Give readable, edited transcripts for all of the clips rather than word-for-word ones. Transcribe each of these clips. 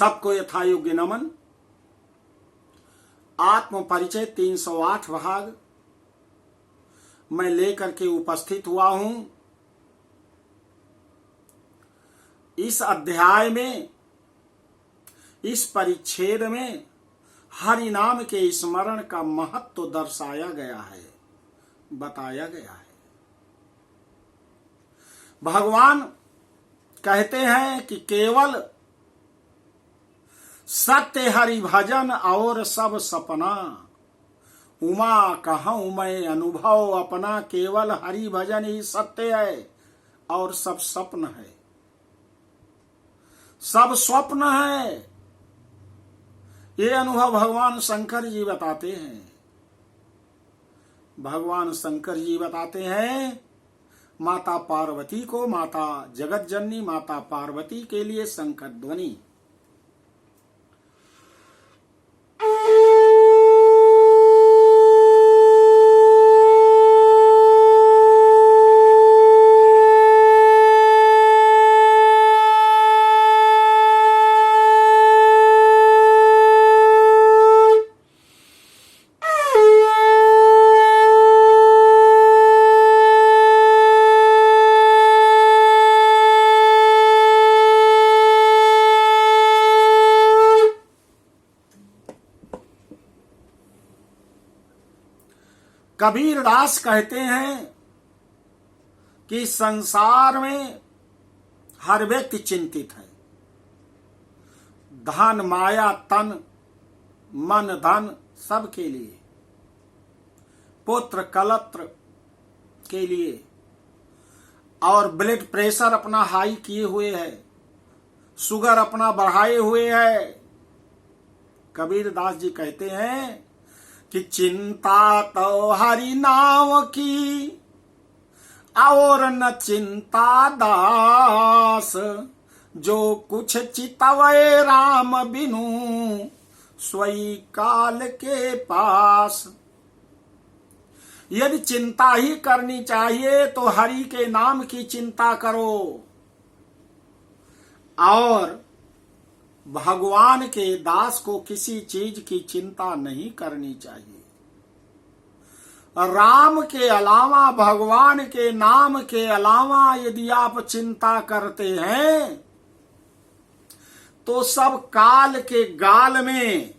सबको यथा योग्य नमन। आत्म परिचय 308 भाग मैं लेकर के उपस्थित हुआ हूं। इस अध्याय में, इस परिच्छेद में हरि नाम के स्मरण का महत्व दर्शाया गया है, बताया गया है। भगवान कहते हैं कि केवल सत्य हरि भजन और सब सपना, उमा कहूं मैं अनुभव अपना, केवल हरि भजन ही सत्य है और सब स्वप्न है, सब स्वप्न है। ये अनुभव भगवान शंकर जी बताते हैं। भगवान शंकर जी बताते हैं माता पार्वती को, माता जगत जननी माता पार्वती के लिए शंकर ध्वनि। कबीर दास कहते हैं कि संसार में हर व्यक्ति चिंतित है। धन माया तन मन धन सब के लिए, पुत्र कलत्र के लिए, और ब्लड प्रेशर अपना हाई किए हुए है, शुगर अपना बढ़ाए हुए है। कबीर दास जी कहते हैं कि चिंता तो हरि नाम की और न चिंता दास, जो कुछ चितवै राम बिनु सोई काल के पास। यदि चिंता ही करनी चाहिए तो हरि के नाम की चिंता करो और भगवान के दास को किसी चीज की चिंता नहीं करनी चाहिए। राम के अलावा, भगवान के नाम के अलावा यदि आप चिंता करते हैं तो सब काल के गाल में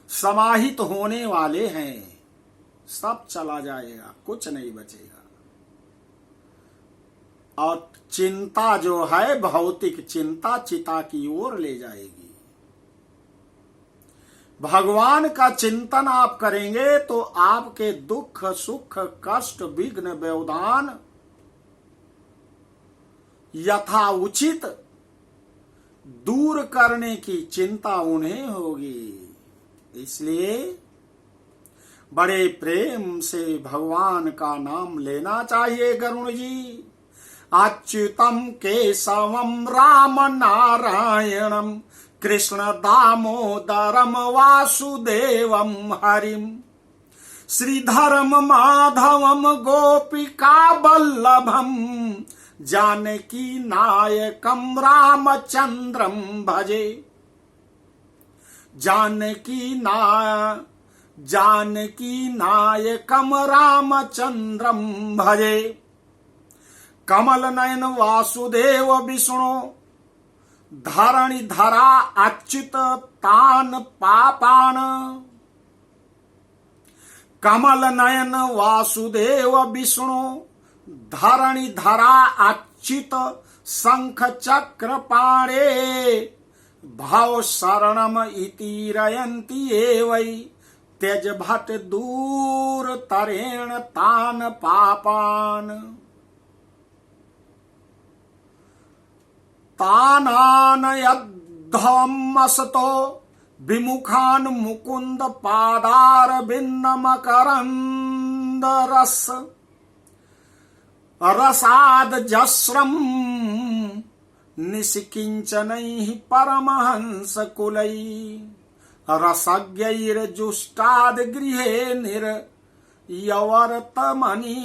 समाहित होने वाले हैं। सब चला जाएगा, कुछ नहीं बचेगा। और चिंता जो है भौतिक चिंता चिता की ओर ले जाएगी। भगवान का चिंतन आप करेंगे तो आपके दुख सुख कष्ट विघ्न व्यवधान यथा उचित दूर करने की चिंता उन्हें होगी। इसलिए बड़े प्रेम से भगवान का नाम लेना चाहिए। गरुण जी अच्युतम केशवम राम नारायणम कृष्ण दामोदरम वासुदेवम हरिम श्रीधरम माधवम गोपिका वल्लभम जानकी नायकम रामचंद्रम भजे। जानकी नायकम रामचंद्रम भजे। कमल नयन वासुदेव विष्णु धरणि धरा अच्युत तान पापान। कमल नयन वासुदेव विष्णु धरणि धरा अच्युत शंख चक्र पाणे। भाव शरणम इति रयन्ति एवै त्यज भट दूर तरेण तान पापान। तानानयद्धमसतो विमुखान मुकुंद पादार बिन्द मकरंद रस रसाद जस्रम निष्किंचनैः परमहंस कुलै रसज्ञैर्जुष्टाद गृहे निर्यवर्तमनि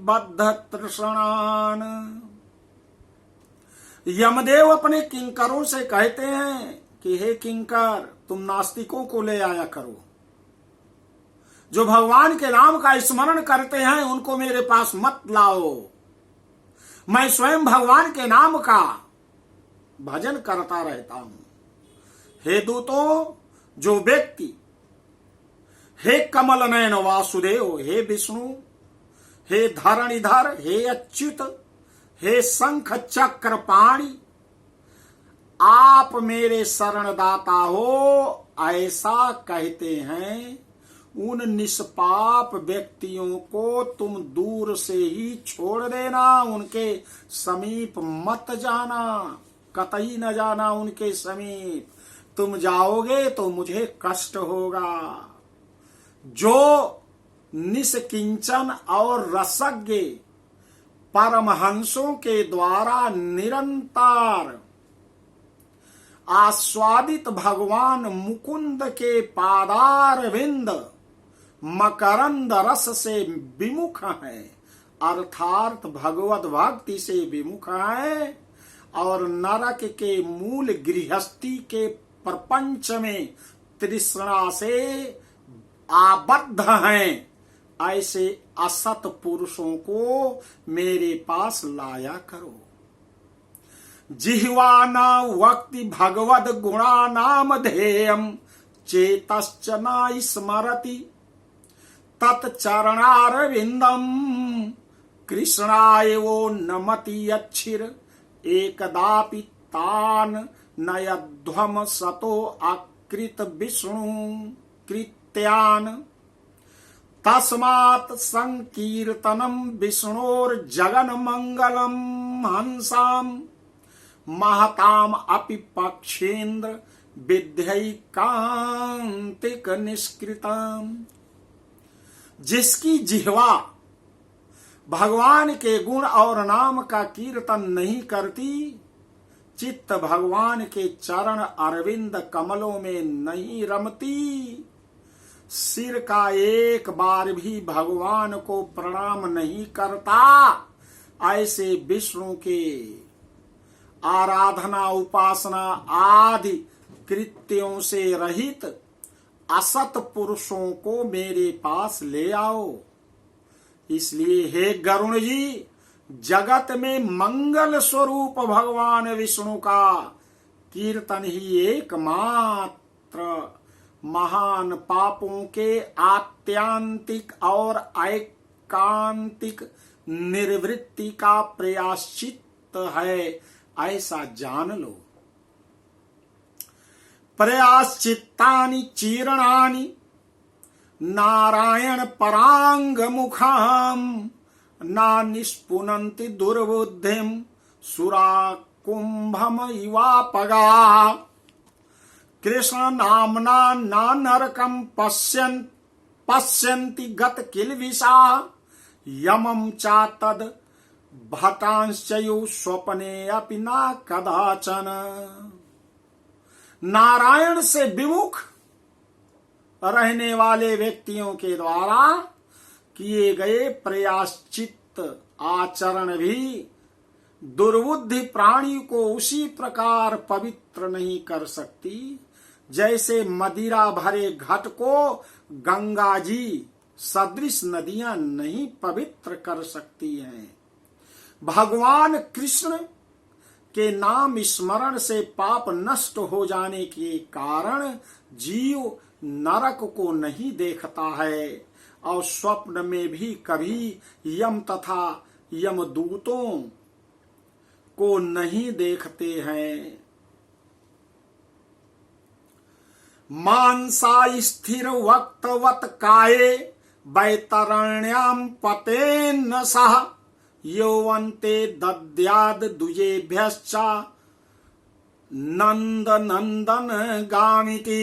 बद्ध तृष्णान्। यमदेव अपने किंकरों से कहते हैं कि हे किंकर, तुम नास्तिकों को ले आया करो, जो भगवान के नाम का स्मरण करते हैं उनको मेरे पास मत लाओ। मैं स्वयं भगवान के नाम का भजन करता रहता हूं। हे दूतों, जो व्यक्ति, हे कमल नयन वासुदेव, हे विष्णु, हे धरणिधर, हे अच्युत, हे शंख चक्र पाणी, आप मेरे शरणदाता हो, ऐसा कहते हैं, उन निष्पाप व्यक्तियों को तुम दूर से ही छोड़ देना, उनके समीप मत जाना, कतई न जाना उनके समीप। तुम जाओगे तो मुझे कष्ट होगा। जो निष्किंचन और रसज्ञ परमहंसों के द्वारा निरंतर आस्वादित भगवान मुकुंद के पादारविंद मकरंद रस से विमुख है, अर्थात भगवत भक्ति से विमुख है, और नरक के मूल गृहस्थी के प्रपंच में तृष्णा से आबद्ध हैं, ऐसे असत पुरुषों को मेरे पास लाया करो। जिह्वा न वक्ति भगवद गुणा नाम ध्येयम चेतश्च न स्मरति तत्चरणारविंदम कृष्णाय वो नमति अच्छिर एकदापि तान नयध्वम सतो अकृत विष्णु कृत्यान तस्मात् संकीर्तनम विष्णोर्जगन मंगलम हंसाम महताम अपि पक्षेन्द्र विद्यैकांतिक निष्कृताम। जिसकी जिह्वा भगवान के गुण और नाम का कीर्तन नहीं करती, चित्त भगवान के चरण अरविंद कमलों में नहीं रमती, सिर का एक बार भी भगवान को प्रणाम नहीं करता, ऐसे विष्णु के आराधना उपासना आदि कृत्यों से रहित असत पुरुषों को मेरे पास ले आओ। इसलिए हे गरुण जी, जगत में मंगल स्वरूप भगवान विष्णु का कीर्तन ही एकमात्र महान पापों के आत्यांतिक और ऐकांतिक निर्वृत्ति का प्रायश्चित्त है, ऐसा जान लो। प्रायश्चित्तानि चीर्णानि नारायण परांग मुखाम ना निष्पुनन्ति दुर्बुद्धिम सुरा कुंभम इवापगा कृष्ण नामना ना नरकम पश्यन्ति गत किल्बिषा यमं चा तद भटांश्चयु स्वप्ने अपि न कदाचन। नारायण से विमुख रहने वाले व्यक्तियों के द्वारा किए गए प्रयाश्चित आचरण भी दुर्बुद्धि प्राणी को उसी प्रकार पवित्र नहीं कर सकती जैसे मदिरा भरे घट को गंगा जी सदृश नदियां नहीं पवित्र कर सकती हैं। भगवान कृष्ण के नाम स्मरण से पाप नष्ट हो जाने के कारण जीव नरक को नहीं देखता है और स्वप्न में भी कभी यम तथा यमदूतों को नहीं देखते हैं। मानसा स्थिर वक्तवत काये वैतरण्याम पतेन सह यौवन्ते दद्याद द्विजेभ्यश्चा नंद नंदन गामिति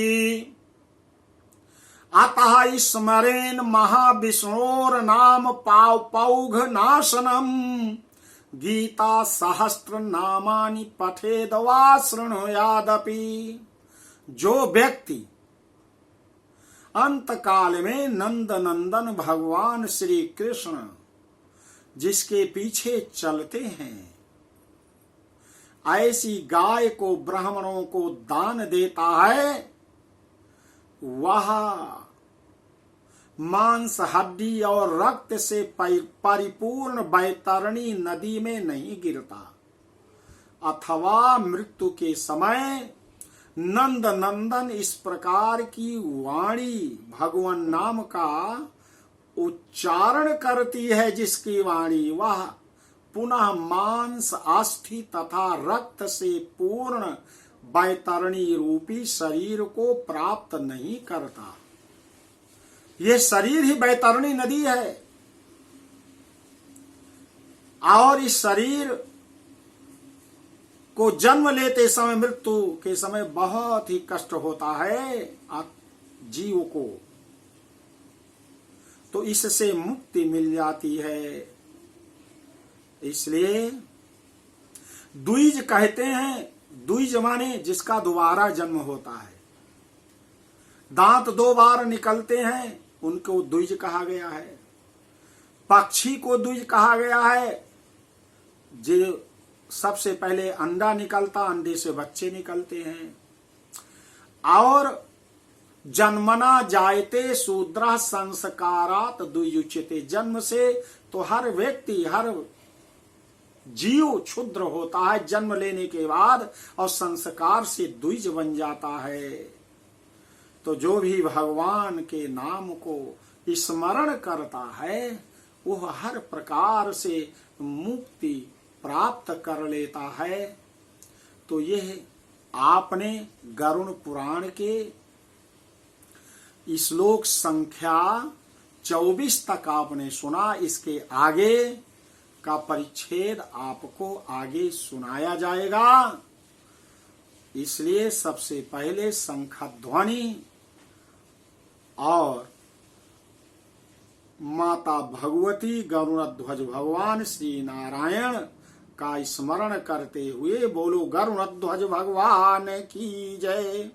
अतः स्मरेन महाविष्णोर नाम पौघ नाशनम गीता सहस्त्र नामानि पठेद वा शृणुयादपि। जो व्यक्ति अंत काल में नंद नंदन भगवान श्री कृष्ण जिसके पीछे चलते हैं ऐसी गाय को ब्राह्मणों को दान देता है, वह मांस, हड्डी और रक्त से परिपूर्ण बैतरणी नदी में नहीं गिरता, अथवा मृत्यु के समय नंद नंदन इस प्रकार की वाणी भगवान नाम का उच्चारण करती है, जिसकी वाणी वह पुनः मांस, अस्थि तथा रक्त से पूर्ण बैतरणी रूपी शरीर को प्राप्त नहीं करता। यह शरीर ही बैतरणी नदी है और इस शरीर को जन्म लेते समय, मृत्यु के समय बहुत ही कष्ट होता है जीव को, तो इससे मुक्ति मिल जाती है। इसलिए द्विज कहते हैं, द्विज माने जिसका दोबारा जन्म होता है, दांत 2 बार निकलते हैं उनको द्विज कहा गया है। पक्षी को द्विज कहा गया है, जो सबसे पहले अंडा निकलता, अंडे से बच्चे निकलते हैं। और जन्मना जायते शूद्र संस्कारात द्विजुच्यते, जन्म से तो हर व्यक्ति, हर जीव क्षुद्र होता है जन्म लेने के बाद, और संस्कार से द्विज बन जाता है। तो जो भी भगवान के नाम को स्मरण करता है वह हर प्रकार से मुक्ति प्राप्त कर लेता है। तो यह आपने गरुड़ पुराण के श्लोक संख्या 24 तक आपने सुना। इसके आगे का परिच्छेद आपको आगे सुनाया जाएगा। इसलिए सबसे पहले शंखध्वनि और माता भगवती गरुड़ध्वज भगवान श्री नारायण का स्मरण करते हुए बोलो गरुड़ध्वज भगवान की जय।